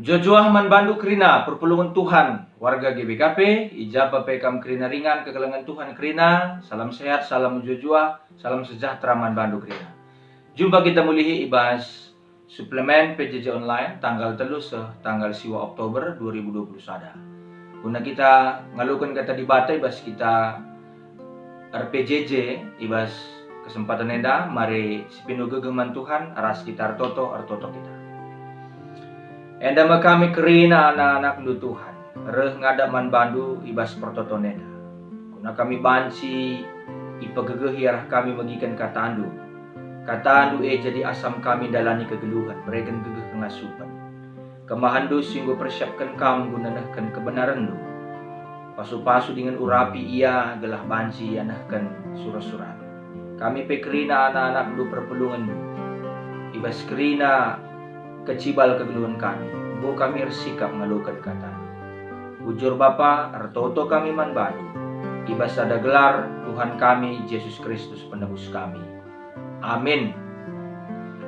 Jojoah man bandu kerina perpulungan Tuhan warga GBKP ijabah pekam kerina ringan kegelangan Tuhan kerina. Salam sehat, salam jojoah, salam sejahtera man bandu kerina. Jumpa kita mulihi ibas suplemen PJJ online tanggal telus tanggal siwa Oktober 2020 sada. Guna kita ngalukan kata dibata ibas kita RPJJ ibas kesempatan enda mari sipinu gegeman Tuhan aras kita artoto kita. Enda kami kerina anak-anak du Tuhan reh ngadaman bandu ibas pertoton enda. Kuna kami banci ipagegehi arah kami magikan kata andu jadi asam kami dalani kegeluhan mereka gegeh kengasupan. Kemahandu singgo persiapkan kam gunanahkan kebenaran du. Pasu-pasu dengan urapi ia gelah banci anahkan surat-surat. Kami pekerina anak-anak du perpelungan du. Ibas kerina kecibal kegeluhan kami. Bu kami bersikap ngalukan kata. Bujur Bapa, artoto kami man bandu. Ibas ada gelar Tuhan kami Yesus Kristus penebus kami. Amin.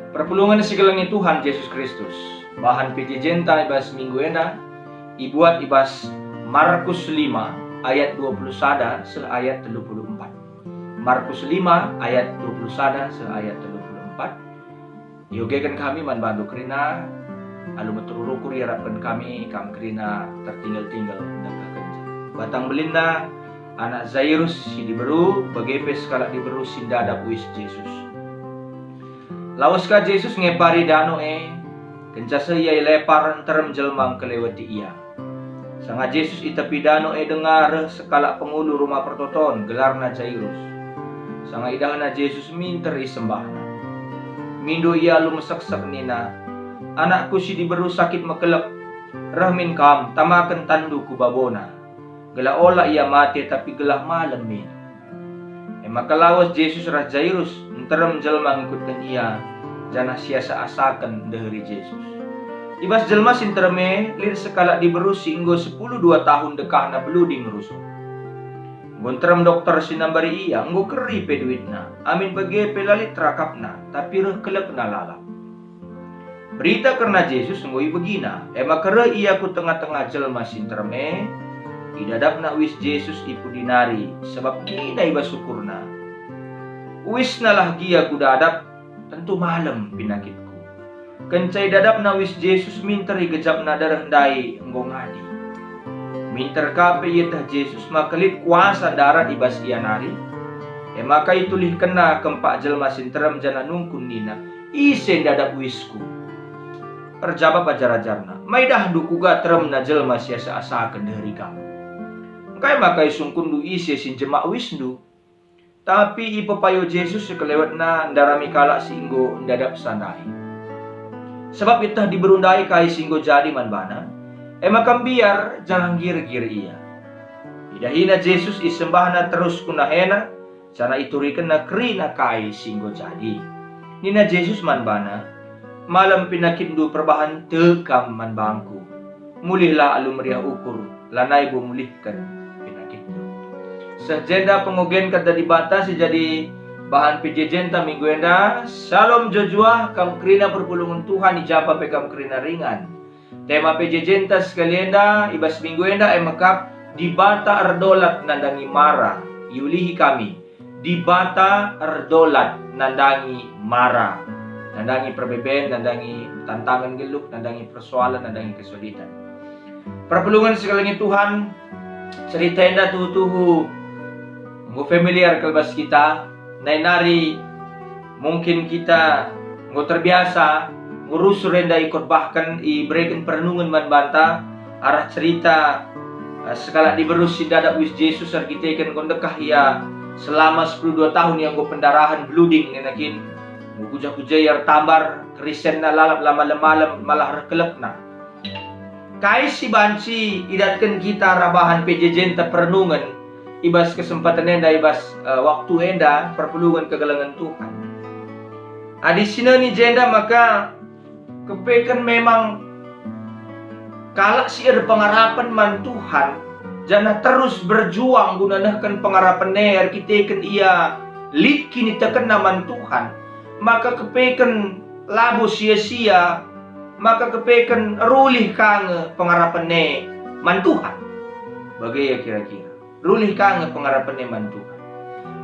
Perpulungan segelangi Tuhan Yesus Kristus. Bahan PJJ ibas minggu enda ibuat ibas Markus 5 ayat 20 sada se ayat 34. Markus 5 ayat 20 sada se ayat 34. Yogekan kami man bandu kerina alu metururukur harapkan kami kam kerina tertinggal-tinggal dangkah kenja. Batang belinda anak Zairus si diberu bagepes kala diberu sindada puis Yesus. Lawaska Yesus ngepari dano kenca saya lepar terem jelmang kelewati ia. Sanga Yesus itapi dano dengar sekala pengulu rumah pertoton gelarna Zairus. Sanga idahna Yesus minteri sembahna. Mindo ia lu mesak-sak nina. Anakku si diberu sakit mekelep. Rahmin kam tamakan tandu ku babona. Gela ola ia mati tapi gelah malam min. Maka lawas Yesus rah Jairus enterem jelma ngikutkan ia. Janah siasa asakan deheri Yesus. Ibas jelma sinterme lir sekala diberu singgo 10-2 tahun dekahna beluding rusuk. Gontrem dokter sinambari iya nggo keri pe duitna. Amin bagi pelalit rakapna tapi reh kelep na lalap. Berita karena Yesus ngoi begina. Kere iya ku tengah-tengah jelma sinterme idadapna wis Yesus ipu dinari sebab kina iba syukurna. Wis nalah gia ku dadap tentu malam pinakitku. Kencai dadapna wis Yesus minteri gejapna darah dai nggo ngadi. Minter kape yetah Yesus makelit kuasa darah ibas ia nari. Maka itulih kena kempak jelma sinterem jana nungkun nina. Isen dadap wisku. Perjaba pajar-ajarna. Maidah dukuga terem na jelma siasa asakan dari kamu. Kai makai sungkun du ise sin jemak wisnu. Tapi ipepayo Yesus sekelewat na ndarami kalak singgo ndadap sandai. Sebab itah diberundai kai singgo jadi manbana. Maka biar jangan gir-gir ia. Idahina Yesus isembahna terus kunahena. Sana iturikan na kerina kai singgo jadi. Nina Yesus manbana. Malam pinakindu perbahan tekam manbangku. Mulihlah alu meriah ukur. Lanai bu mulihkan pinakindu. Sejenda pengugen kata dibatasi jadi bahan PJJ minggu enda. Salam jojoah kam kerina perpulungan Tuhan ijabah pekam kerina ringan. Tema PJJ sekalian dah ibas minggu enda emakap dibata erdolat nandangi mara yulihi kami dibata erdolat nandangi mara nandangi perbeben nandangi tantangan geluk nandangi persoalan nandangi kesulitan perpulungan sekalian Tuhan cerita enda tuhu ngu familiar kelbas kita nari mungkin kita ngu terbiasa ngurus renda ikut bahkan iberikan perenungan man banta arah cerita sekala diberus si dadak wis Yesus kita ikan kondekah ia selama 10-2 tahun yang gue pendarahan blooding nenakin kuja-kuja yang tambar kristen na lalap lama-lama malah rekelep na kai si banci idatkan kita rabahan PJJ perenungan ibas kesempatan enda ibas waktu enda perpelungan kegelangan Tuhan di sini ni jenda maka kepekan memang kalak si ada pengharapan man Tuhan jana terus berjuang gunanakan pengharapan ner kita kan ia lit kini tekan naman Tuhan maka kepekan labu sia-sia maka kepeken rulih kange pengarapane mantuhan. Bagaimana kira-kira? Rulih kange pengarapane mantuhan.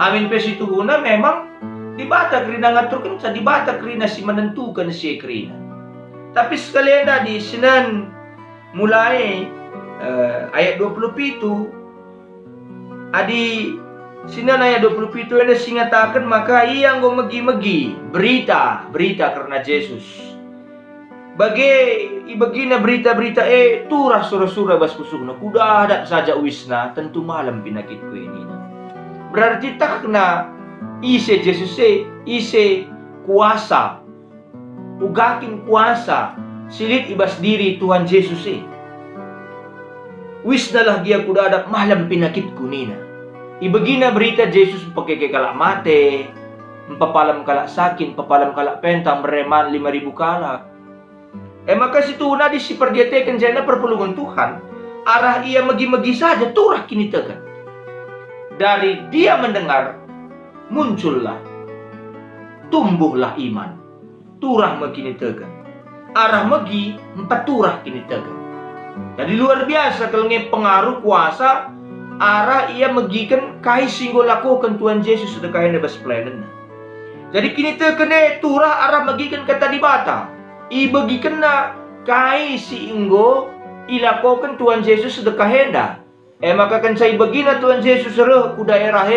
Amin pesi tuhuna memang dibata kerina ngatur kenca, dibata kerina si menentukan si kerina. Tapi sekalian di Senin mulai ayat 27 adi Senin ayat 27 ada singatakan maka ia nggo megi-megi berita karena Yesus. Bagina berita-berita turah sura-sura bas kusukna kuda adat saja wisna tentu malam pinakitku ini. Berarti tak kena ise Yesus ise kuasa ugakin kuasa silit ibas diri Tuhan Yesus wisnalah dia kuda adat malam pinakitku nina. Ibagina berita Yesus pakai kalak mate, empapalam kalak sakit, empapalam kalak pentang, mereman 5.000 kalak. Maka situ nadi si perdiatekan jana perpulungan Tuhan. Arah ia megi-megi saja turah kini tekan. Dari dia mendengar muncullah, tumbuhlah iman. Turah megi tekan. Arah megi empat turah kini tekan. Jadi luar biasa kalau pengaruh kuasa arah ia megikan kai singgo lakukan Tuhan Yesus sedekahnya bas planen. Jadi kini tekene turah arah megikan kata dibata. Ibagikan na kai si inggo ilakukan Tuhan Yesus sedekahnya. Maka kan saya bagina Tuhan Yesus reh ku daerah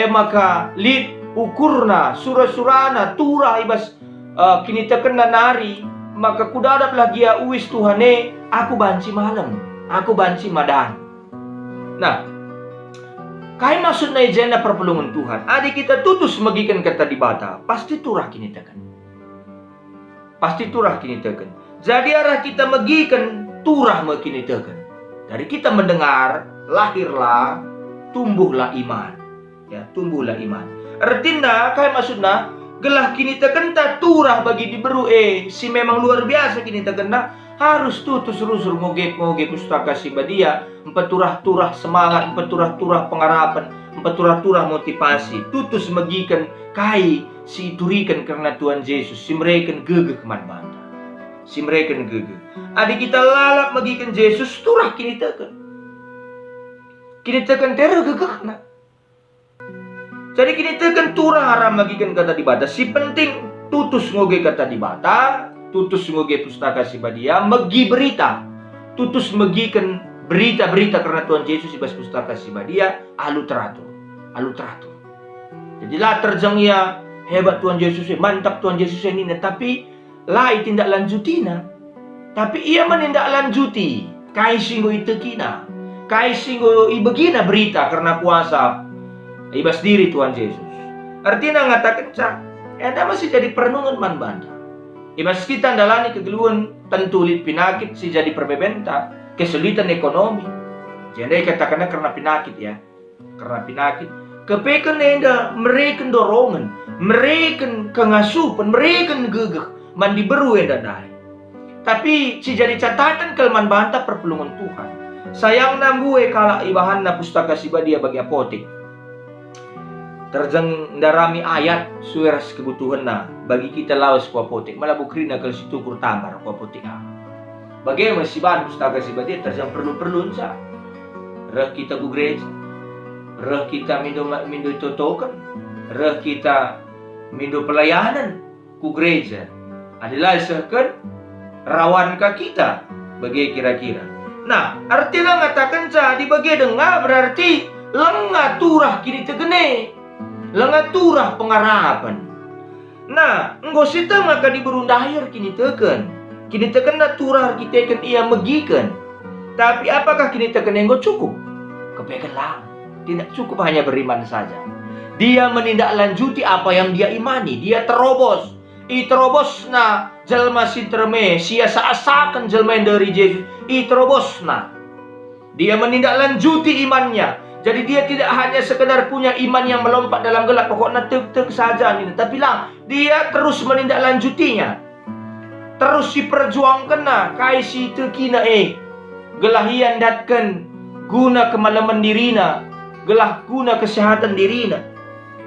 maka lid ukurna surah-surana turah ibas kini tekena nari maka kudadat lagi ya uwis Tuhane aku banci malam, aku banci madan. Nah, kai maksud na ijena perpulungan Tuhan. Adik kita tutus magikan kata dibata, pasti turah kini tekan. Pasti turah kini tekan. Jadi arah kita magikan turah kini tekan. Dari kita mendengar, lahirlah, tumbuhlah iman. Ya, tumbuhlah iman. Artinya, kai maksudna gelah kini tekan tak turah bagi diberu si memang luar biasa kini tekan harus tutus rusur ngoge pustaka si badia empat turah semangat, empat turah pengharapan, empat turah motivasi tutus magikan kai si turikan karena Tuhan Yesus si mereka gegeh keman banta si mereka gegeh adik kita lalap magikan Yesus turah kini tekan terus gegeh na. Jadi kini tekan turah haram magikan kata dibata si penting tutus ngoge kata dibata tutus ngoge pustaka si badia megi berita tutus megikan berita-berita karena Tuhan Yesus ibas pustaka si badia alu teratur jadilah terjang ya hebat Tuhan Yesus mantap Tuhan Yesus ini tapi lai tindak lanjutina tapi ia menindaklanjuti kai singgo itekina kai singgo ibegina berita karena kuasa ibas diri Tuhan Yesus. Artinya ngatakan cak anda masih jadi perenungan man banda. Ibas kita andalani kegeluan tentu lit pinakit si jadi perbebenta kesulitan ekonomi. Jadi katakannya karena pinakit ya. Karena pinakit. Kepekan enda mereka dorongan, mereka kengasupan, mereka gegeh mandi beru enda dai. Tapi si jadi catatan kelman banta perpulungan Tuhan. Sayang nambue kala ibahan na pustaka si badia bagi apotik. Terjang darami ayat sueras kebutuhan na bagi kita lawas ku apotik malah bukrina kalau situ kur tamar ku apotik bagaimana si bahan pustaka si badia terjang perlu-perlu sa reh kita ku gereja reh kita mindo totokan reh kita mindo pelayanan ku gereja adalah seakan rawan ka kita bagi kira-kira. Nah artinya ngatakan sa di bagi dengar berarti lengah turah kini tegene lengaturah pengharapan. Nah, enggosita maka diberundahir kini teken na turah kita kan ia megikan. Tapi apakah kini teken enggo cukup? Kepekan lah. Tidak cukup hanya beriman saja. Dia menindaklanjuti apa yang dia imani. Dia terobos. Terobos na jalma sinterme sia saasakan jalma dari Yesus. Terobos na. Dia menindaklanjuti imannya. Jadi dia tidak hanya sekedar punya iman yang melompat dalam gelap pokoknya tek saja nih, tapi lah dia terus menindaklanjutinya. Terus diperjuangkan nah kai si tekina gelahian datkan guna kemalaman dirina, gelah guna kesehatan dirina.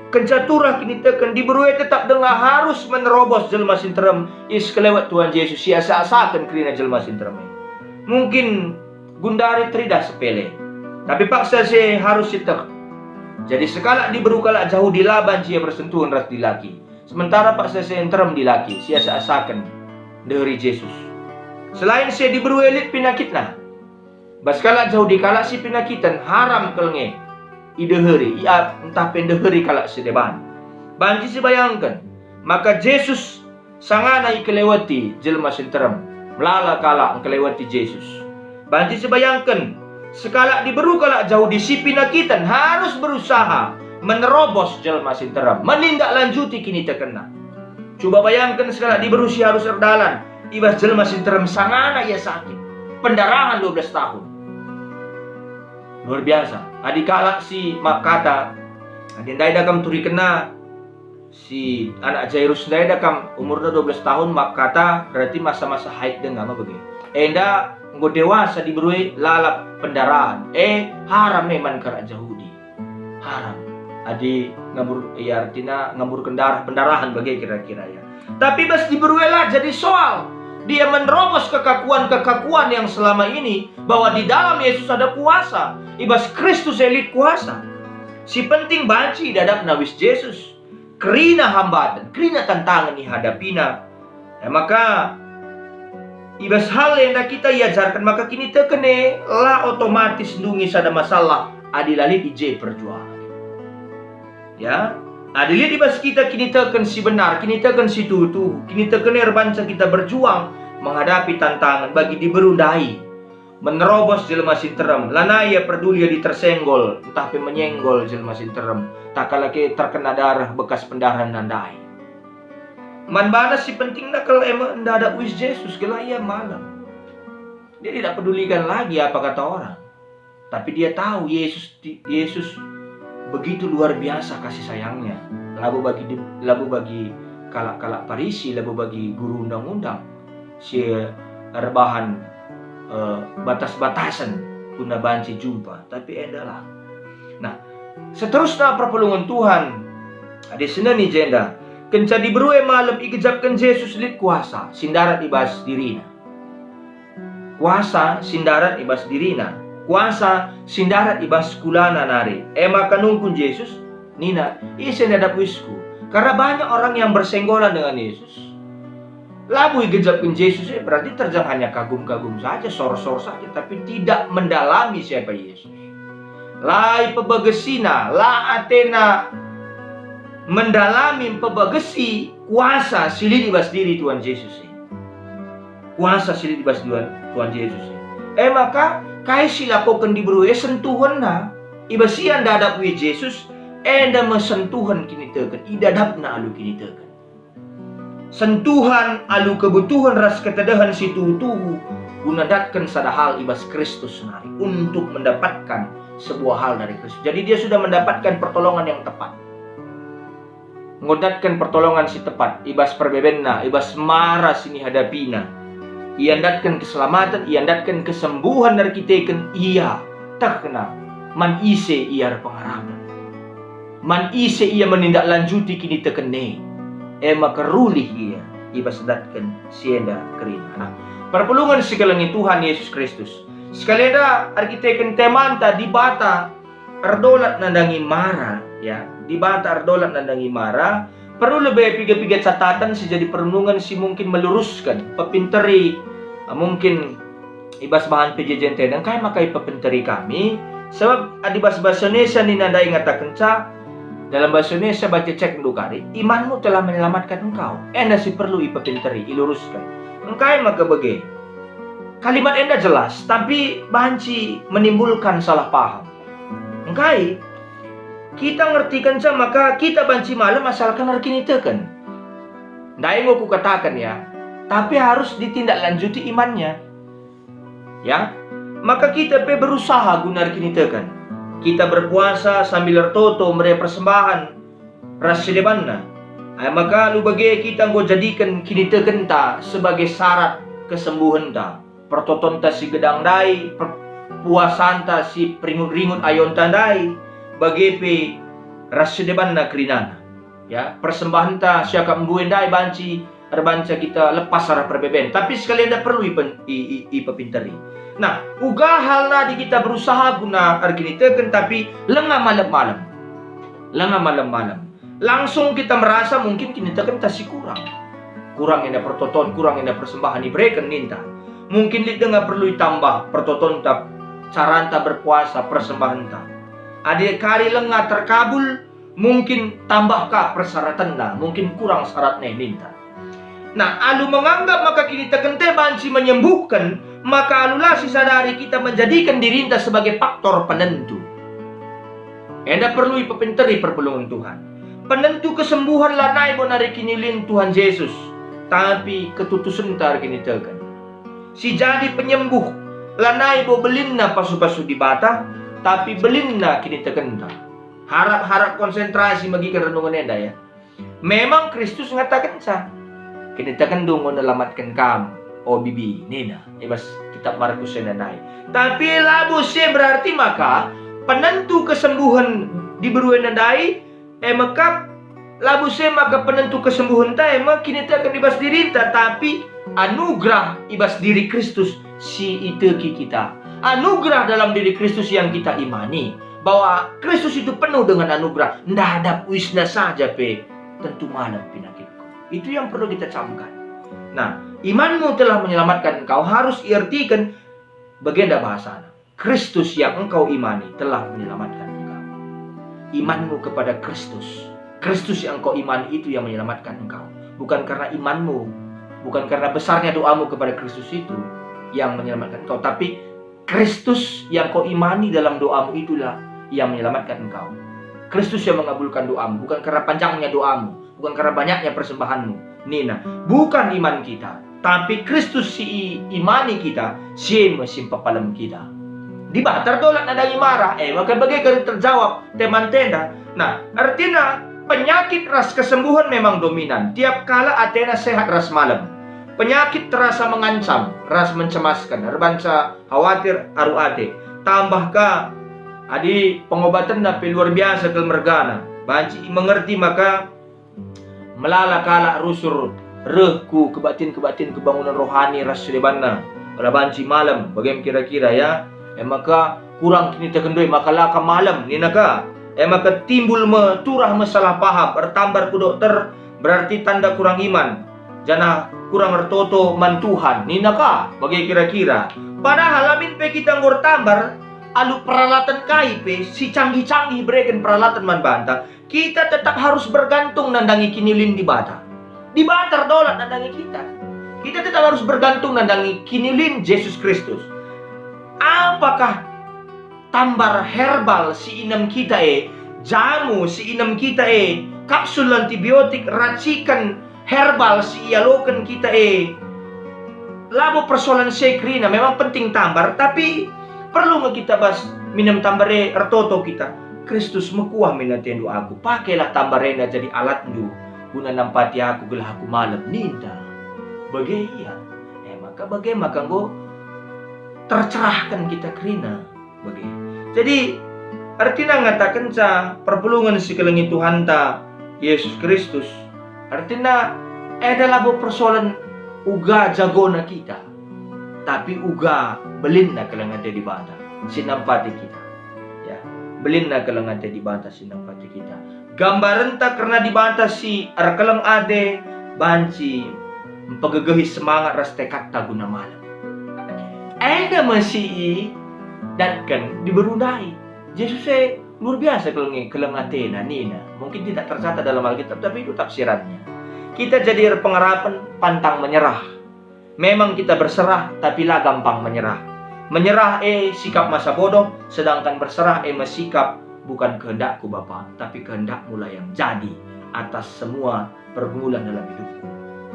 Kencaturah kini tekan diberui tetap dengar harus menerobos jelma sinterem is kelewat Tuhan Yesus siasa asakan kerina jelma sinterem. Mungkin gundari tridah sepele, tapi paksa se harus sitek. Jadi sekala diberu kalak jauh dilaban cia bersentuhan ras dilaki. Sementara paksa se enterem dilaki siasa asakan dari Yesus. Selain se diberu elit penyakitna, baskala jauh dikalak si penyakitan haram kelenge. Ideheri, ia entah pendeheri kalak sedeban. Banci sebayangkan, maka Yesus sangana ikelewati jelma sinterem, melala kalak kelewati Yesus. Banci sebayangkan, sekala diberu kalak jauh disipinakitan harus berusaha menerobos jelma sinterem, menindaklanjuti kini terkena. Coba bayangkan sekala diberu si harus erdalan, ibas jelma sinterem sangana ia sakit, pendarahan 12 tahun. Luar biasa. Adikala si mak kata, adindai dakam turi kena si anak Jairus dai dakam umurnya 12 tahun mak kata berarti masa-masa haid dengan apa begini. Enda nggo dewasa diberui lalap pendarahan. Haram memang kara Yahudi. Haram. Adi ngabur ya artinya ngabur pendarahan bagi kira-kira ya. Tapi bas diberui lah jadi soal. Dia menerobos kekakuan yang selama ini bahwa di dalam Yesus ada kuasa. Ibas Kristus elit kuasa. Si penting banci dadap nawis Yesus. Kerina hambatan, kerina tantangan dihadapina. Maka ibas hal yang kita iajarkan maka kini tekene lah otomatis nungi sada masalah adilalit ije perjuangan. Ya. Adilit ibas kita kini teken si benar, kini teken si tutu, kini teken erbanca kita berjuang menghadapi tantangan bagi diberundai, menerobos jelma sinterem, lanaya peduli ditersenggol, entah menyenggol jelma sinterem, tak kalake terkena darah bekas pendarahan nandai. Man bana si penting nak kalau emang ndak ada wis Yesus kelaya malam. Dia tidak pedulikan lagi apa kata orang, tapi dia tahu Yesus begitu luar biasa kasih sayangnya. Labu bagi kalak-kalak Parisi, labu bagi guru undang-undang. Si rebahan batas-batasan guna banci jumpa, tapi endalah. Nah, seterusnya perpelungan Tuhan. Ada seneni jenda. Kenca diberue malam ikejapkan Yesus lit kuasa, sindarat ibas dirina. Kuasa sindarat ibas dirina. Kuasa sindarat ibas kulana nari. Maka nungkun Yesus, nina, isen hadap wisku. Karena banyak orang yang bersenggolan dengan Yesus. Labu igejapkan Yesus berarti terjang hanya kagum-kagum saja, sor-sor saja, tapi tidak mendalami siapa Yesus. Lai pebagesina, la atena mendalami pebagesi kuasa silid ibas diri Tuhan Yesus. Kuasa silid ibas Tuhan Yesus. Maka kai silakokan diberue sentuhan na ibasian dadap wi Yesus enda mesentuhan kini teken idadapna alu kini teken. Sentuhan alu kebutuhan ras ketedahan si tuhu gunadatkan sada hal ibas Kristus senari untuk mendapatkan sebuah hal dari Kristus. Jadi dia sudah mendapatkan pertolongan yang tepat. Ngodatkan pertolongan si tepat ibas perbebenna, ibas marah sini hadapina. Iandatkan keselamatan, iandatkan kesembuhan dari kita kan ia tak kena man ise ia pengharapan. Man ise ia menindaklanjuti kini tekene. Maka rulih ia ibas datkan sienda kerina. Nah, perpelungan segalangi Tuhan Yesus Kristus. Sekalian arkitekten temanta di bata erdolat nandangi mara ya. Di bata erdolat nandangi mara. Perlu lebih piga-piga catatan sejadi perenungan si mungkin meluruskan pepinteri mungkin ibas bahan PJJ dan kaya makai pepinteri kami sebab adi bahasa Indonesia ni nadai ngatakan dalam bahasa Indonesia baca cek dukari imanmu telah menyelamatkan engkau enda si perlu ipepinteri iluruskan engkai maka bege kalimat enda jelas tapi banci menimbulkan salah paham engkai kita ngertikan maka kita banci malam asalkan arkini teken. Ndai mau ku katakan ya, tapi harus ditindaklanjuti imannya. Ya, maka kita berusaha guna arkini teken. Kita berpuasa sambil ertoto mere persembahan rasilebanna. Maka lu bagi kita nggo jadikan kini teken ta sebagai syarat kesembuhan ta. Pertoton ta si gedang dai, puasan ta si peringut-ringut ayon tandai. Bagi Rasyadeban na krinana. Ya, persembahan ta siaka mbuendai banci arbanca kita lepas arah perbeben. Tapi sekalian dah perlu ipapintari. Nah, uga hal na di kita berusaha guna argini teken tapi lengah malam-malam. Lengah malam-malam. Langsung kita merasa mungkin kini teken tasi kurang. Kurang yang pertoton, kurang yang persembahan diberikan ninta. Mungkin kita nggak perlu ditambah pertoton ta cara anta berpuasa persembahan ta. Ada kali lengah terkabul, mungkin tambahkah persyaratan lah, mungkin kurang syaratnya ninta. Nah, alu menganggap maka kini tekente banci menyembuhkan, maka alulah sisadari kita menjadikan diri kita sebagai faktor penentu. Enda perlu ipapinteri perpulungan Tuhan. Penentu kesembuhan lah naik bonari kinilin Tuhan Yesus, tapi ketutusan tar kini tekan. Si jadi penyembuh lah naik bo belinna pasu-pasu di bata, tapi belinna kini tekenta. Harap-harap konsentrasi bagi renungan enda ya. Memang Kristus ngatakan sah. Kini tekan dong menyelamatkan kamu. Oh bibi, nina. Bas kitab Markus yang naik. Tapi labusnya berarti maka penentu kesembuhan diberi nandai. Maka labusnya maka penentu kesembuhan ta. Kini tekan dibas diri ta. Tapi anugerah ibas diri Kristus si iteki kita. Anugerah dalam diri Kristus yang kita imani. Bahwa Kristus itu penuh dengan anugerah. Nggak ada puisna saja pe. Tentu malam pinakitku. Itu yang perlu kita camkan. Nah, imanmu telah menyelamatkan engkau harus iartikan bagaimana bahasanya. Kristus yang engkau imani telah menyelamatkan engkau. Imanmu kepada Kristus. Kristus yang engkau imani itu yang menyelamatkan engkau. Bukan karena imanmu, bukan karena besarnya doamu kepada Kristus itu yang menyelamatkan engkau, tapi Kristus yang kau imani dalam doamu itulah yang menyelamatkan engkau. Kristus yang mengabulkan doamu, bukan karena panjangnya doamu, bukan karena banyaknya persembahanmu. Nina, bukan iman kita, tapi Kristus si imani kita, si mesimpapalam kita. Di batar dolat nadangi marah, maka bagaimana terjawab teman tenda. Nah, artinya penyakit ras kesembuhan memang dominan. Tiap kala Athena sehat ras malam. Penyakit terasa mengancam, ras mencemaskan, arbanca khawatir aru ate. Tambahkah adi pengobatan napi luar biasa kelmergana. Banci mengerti maka melala kala rusur rehku kebatin kebangunan rohani ras sedebana. Pada banci malam, bagaimana kira-kira ya? Maka kurang kini terkendoi maka laka malam ni naka. Maka timbul turah masalah paham, bertambar ku dokter berarti tanda kurang iman. Jana kurang ertoto man Tuhan ni naka. Bagaimana kira-kira? Padahal amin pe kita ngor tambar alu peralatan kai pe si canggih-canggih berikan peralatan man banta. Kita tetap harus bergantung nandangi kinilin di bata. Di bata dolat nandangi kita. Kita tetap harus bergantung nandangi kinilin Yesus Kristus. Apakah tambar herbal si inam kita jamu si inam kita kapsul antibiotik racikan herbal si ialokan kita labo persoalan sekrina memang penting tambar, tapi perlu nggak kita bas minum tambare ertoto kita. Kristus mekuah minatendu aku, pakailah tambarena jadi alat ndu guna nampati aku gelah aku malam ninta. Bagaimana? Maka bagaimana kanggo tercerahkan kita krina bagaimana. Jadi artinya ngatakan sa perpulungan si kelengi Tuhan ta Yesus Kristus. Artinya adalah persoalan uga jagona kita, tapi uga belinna kelengate di bata sinampati kita. Ya, belinna kelengate di bata sinampati kita. Gambaran ta karena di bata si arkeleng ade banci pagagahi semangat ras tekad ta guna malam. Ada masih dan kan diberundai. Yesus luar biasa keleng Athena nina. Mungkin tidak tercatat dalam Alkitab, tapi itu tafsirannya. Kita jadi pengharapan pantang menyerah. Memang kita berserah, tapi lah gampang menyerah. Menyerah sikap masa bodoh, sedangkan berserah sikap bukan kehendakku Bapa, tapi kehendakmu lah yang jadi atas semua pergumulan dalam hidupku.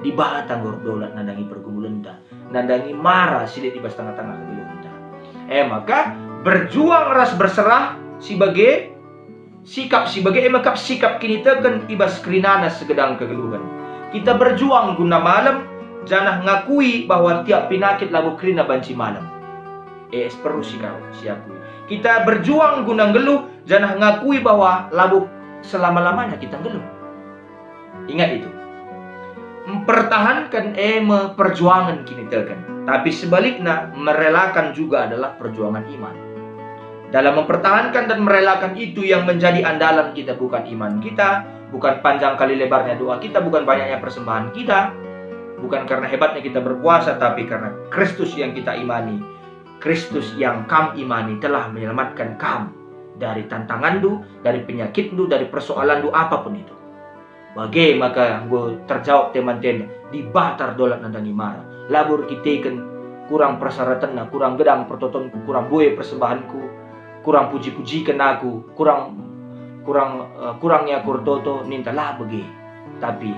Di batang gordolat nandangi pergumulan dah. Nandangi marah silit di bas tengah-tengah kegeluhan dah. Maka berjuang ras berserah sebagai sikap maka sikap kini tekan ibas kerinana segedang kegeluhan. Kita berjuang guna malam, janah ngakui bahwa tiap penyakit lagu kerina banci malam. Perlu sikap siapui. Kita berjuang guna geluh, janah ngakui bahwa lagu selama-lamanya kita ngeluh. Ingat itu. Mempertahankan perjuangan kini telkan. Tapi sebaliknya merelakan juga adalah perjuangan iman. Dalam mempertahankan dan merelakan itu yang menjadi andalan kita, bukan iman kita, bukan panjang kali lebarnya doa kita, bukan banyaknya persembahan kita, bukan karena hebatnya kita berpuasa, tapi karena Kristus yang kita imani. Kristus yang kam imani telah menyelamatkan kam dari tantanganmu, dari penyakitmu, dari persoalanmu apapun itu. Bagai maka gue terjawab teman-teman di batar dolat nandangi marah. Labur kiteken kurang persyaratan, kurang gedang pertotonku, kurang buaya persembahanku, kurang puji-pujikan aku, kurangnya kurtoto nintalah bagi. Tapi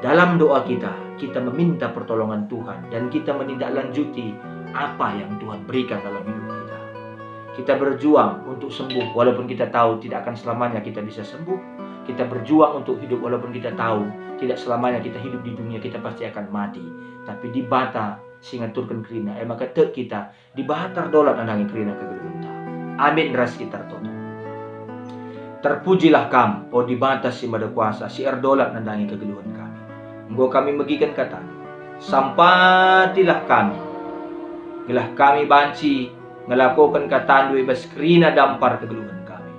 dalam doa kita meminta pertolongan Tuhan dan kita menindaklanjuti apa yang Tuhan berikan dalam hidup kita. Kita berjuang untuk sembuh walaupun kita tahu tidak akan selamanya kita bisa sembuh. Kita berjuang untuk hidup walaupun kita tahu tidak selamanya kita hidup di dunia, kita pasti akan mati. Tapi di bata singa turkan kerina, maka tek kita di batar dolat andangi kerina kegelunta. Amin ras kita toto. Terpujilah kam, o di batas si mada kuasa, si erdolat nandangi kegeluhan kami. Engkau kami megikan kata, sampatilah kami. Gelah kami banci, ngelakukan katandui bas kerina dampar kegeluhan kami.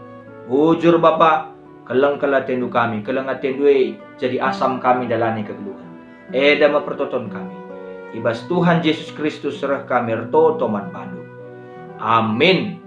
Bujur Bapak, kelang kala tendu kami, kelang atendue jadi asam kami dalani kegeluhan. Dama pertoton kami. Ibas Tuhan Yesus Kristus serah kami ertoto man pandu. Amin.